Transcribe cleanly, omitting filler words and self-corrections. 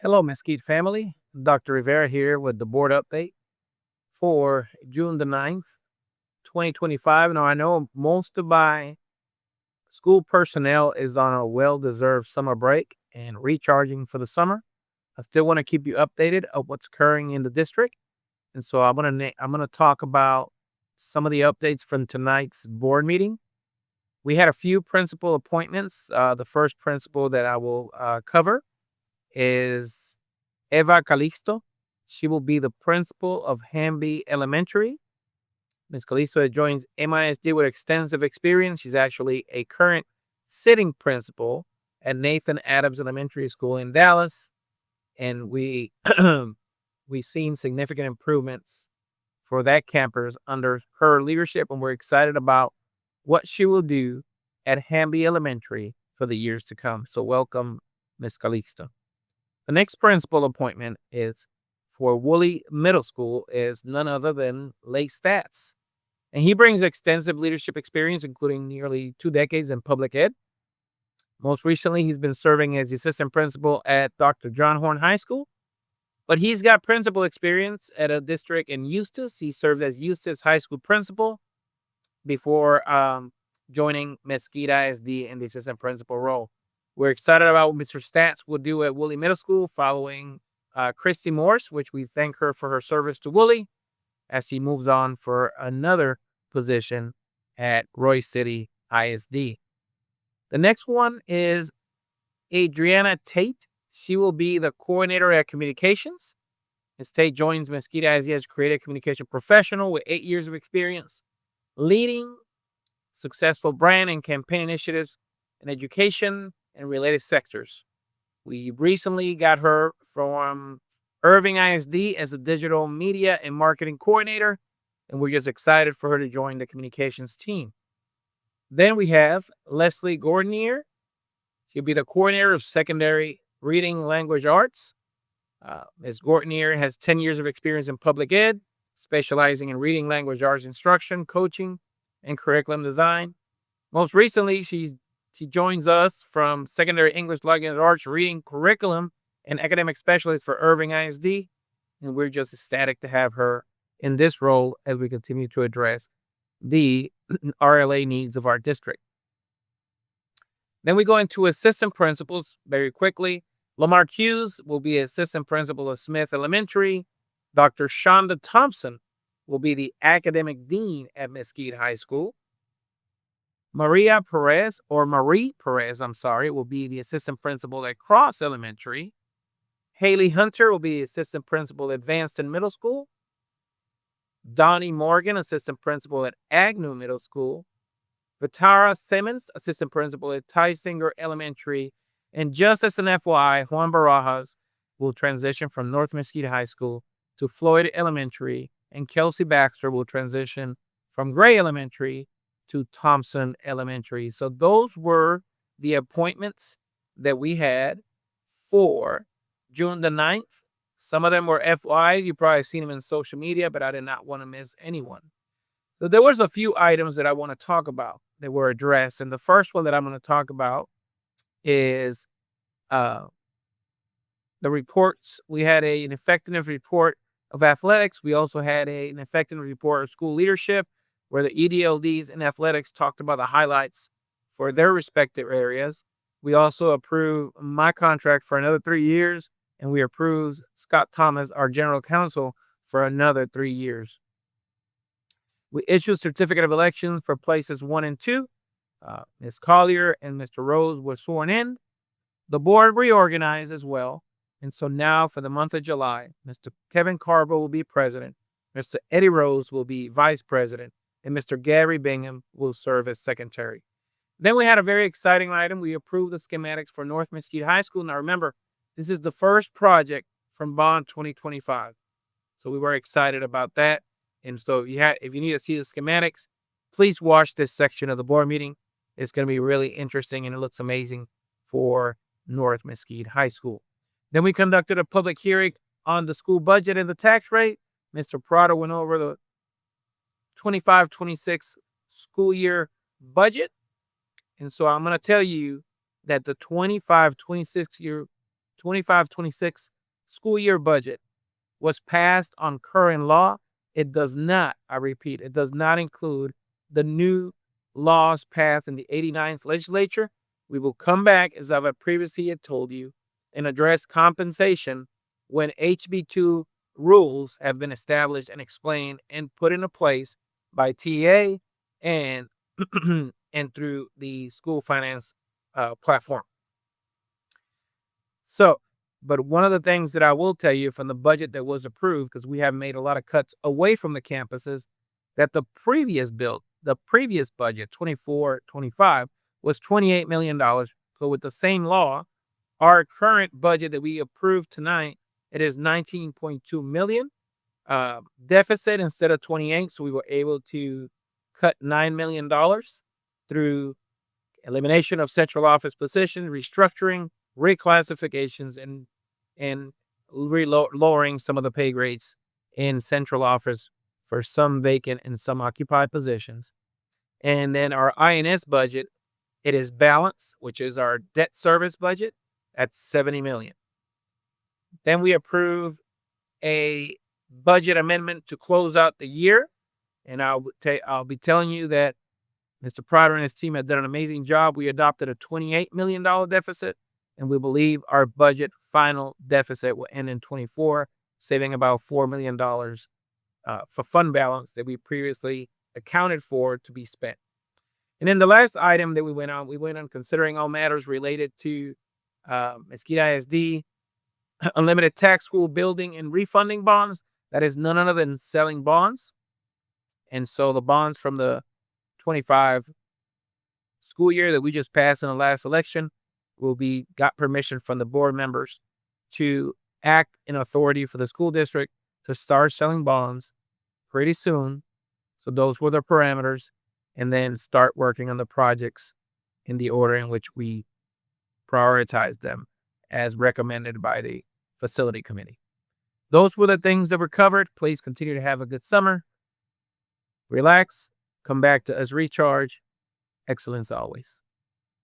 Hello, Mesquite family. Dr. Rivera here with the board update for June the 9th, 2025. Now, I know most of my school personnel is on a well deserved summer break and recharging for the summer. I still want to keep you updated of what's occurring in the district. And so I'm gonna talk about some of the updates from tonight's board meeting. We had a few principal appointments. The first principal that I will cover is Eva Calixto. She will be the principal of Hamby Elementary. Ms. Calixto joins MISD with extensive experience. She's actually a current sitting principal at Nathan Adams Elementary School in Dallas. And we've seen significant improvements for that campus under her leadership, and we're excited about what she will do at Hamby Elementary for the years to come. So welcome, Ms. Calixto. The next principal appointment is for Woolley Middle School is none other than Lake Stats. And he brings extensive leadership experience, including nearly 2 decades in public ed. Most recently, he's been serving as the assistant principal at Dr. John Horn High School. But he's got principal experience at a district in Eustis. He served as Eustis High School principal before joining Mesquite ISD in the assistant principal role. We're excited about what Mr. Stats will do at Woolley Middle School following Christy Morse, which we thank her for her service to Woolley as he moves on for another position at Royce City ISD. The next one is Adriana Tate. She will be the coordinator at communications. Ms. Tate joins Mesquite ISD as creative communication professional with 8 years of experience leading successful brand and campaign initiatives in education and related sectors. We recently got her from Irving ISD as a digital media and marketing coordinator, and we're just excited for her to join the communications team. Then we have Leslie Gordonier. She'll be the coordinator of secondary reading language arts. Ms. Gordonier has 10 years of experience in public ed, specializing in reading language arts instruction, coaching, and curriculum design. Most recently, she joins us from Secondary English Language Arts Reading Curriculum and Academic Specialist for Irving ISD, and we're just ecstatic to have her in this role as we continue to address the RLA needs of our district. Then we go into assistant principals very quickly. Lamar Hughes will be assistant principal of Smith Elementary. Dr. Shonda Thompson will be the academic dean at Mesquite High School. Marie Perez, will be the assistant principal at Cross Elementary. Haley Hunter will be assistant principal at Vanston Middle School. Donnie Morgan, assistant principal at Agnew Middle School. Vitara Simmons, assistant principal at Tysinger Elementary. And just as an FYI, Juan Barajas will transition from North Mesquite High School to Floyd Elementary, and Kelsey Baxter will transition from Gray Elementary to Thompson Elementary. So those were the appointments that we had for June the 9th. Some of them were FYs. You probably seen them in social media, but I did not want to miss anyone. So there was a few items that I want to talk about that were addressed. And the first one that I'm going to talk about is the reports. We had an effectiveness report of athletics. We also had an effectiveness report of school leadership, where the EDLDs in athletics talked about the highlights for their respective areas. We also approved my contract for another 3 years, and we approved Scott Thomas, our general counsel, for another 3 years. We issued certificate of election for places 1 and 2. Ms. Collier and Mr. Rose were sworn in. The board reorganized as well. And so now for the month of July, Mr. Kevin Carbo will be president. Mr. Eddie Rose will be vice president. And Mr. Gary Bingham will serve as secretary. Then we had a very exciting item. We approved the schematics for North Mesquite High School. Now remember, this is the first project from Bond 2025. So we were excited about that. And so if you need to see the schematics, please watch this section of the board meeting. It's going to be really interesting, and it looks amazing for North Mesquite High School. Then we conducted a public hearing on the school budget and the tax rate. Mr. Prado went over the 25-26 school year budget. And so I'm going to tell you that the 25-26 25-26 school year budget was passed on current law, it does not, I repeat, it does not include the new laws passed in the 89th legislature. We will come back, as I've previously had told you, and address compensation when HB2 rules have been established and explained and put into place by TA and and through the school finance platform. So, but one of the things that I will tell you from the budget that was approved, because we have made a lot of cuts away from the campuses, that the previous budget, 24-25, was $28 million. So with the same law, our current budget that we approved tonight, it is $19.2 million deficit instead of 28. So we were able to cut $9 million through elimination of central office positions, restructuring, reclassifications, and lowering some of the pay grades in central office for some vacant and some occupied positions. And then our INS budget, it is balanced, which is our debt service budget, at $70 million. Then we approve a budget amendment to close out the year, and I'll be telling you that Mr. Prater and his team have done an amazing job. We adopted a $28 million deficit, and we believe our budget final deficit will end in 24, saving about $4 million for fund balance that we previously accounted for to be spent. And then the last item that we went on considering all matters related to Mesquite ISD, unlimited tax school building and refunding bonds. That is none other than selling bonds. And so the bonds from the 25 school year that we just passed in the last election got permission from the board members to act in authority for the school district to start selling bonds pretty soon. So those were the parameters, and then start working on the projects in the order in which we prioritize them as recommended by the facility committee. Those were the things that were covered. Please continue to have a good summer. Relax, come back to us, recharge. Excellence always.